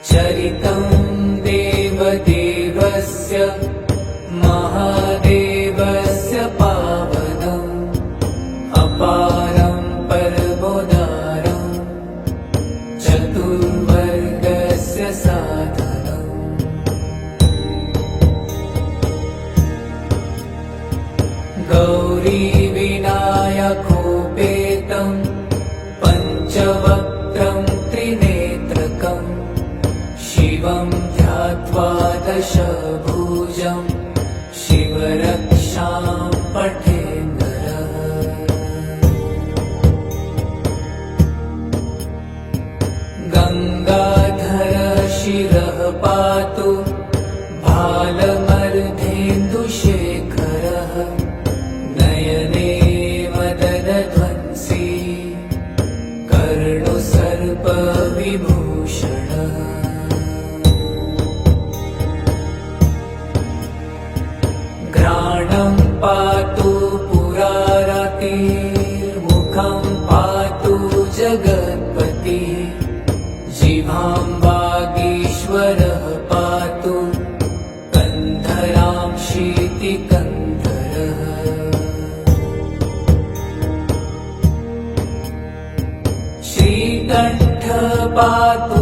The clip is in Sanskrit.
चरितं देवदेवस्य महादेवस्य पावनम् अपारं परमोदारं चतुर्वर्गस्य साधनम् गौरीविनायकोपेतं पञ्चवक्त्रं त्रिनेत्रकम् शिवं ध्यात्वा दशभुजं शिवरक्षां पठे नरः। गङ्गाधरः शिरः पातु भालमर्धेन्दुशेखरः नयने मदनध्वंसी कर्णुसर्पविभूषणः। घ्राणं पातु पुरारतिर्मुखं पातु जगत्पतिः जिह्वां वागीश्वरः पातु कन्धरां शीतिकन्धरः। श्रीकण्ठः पातु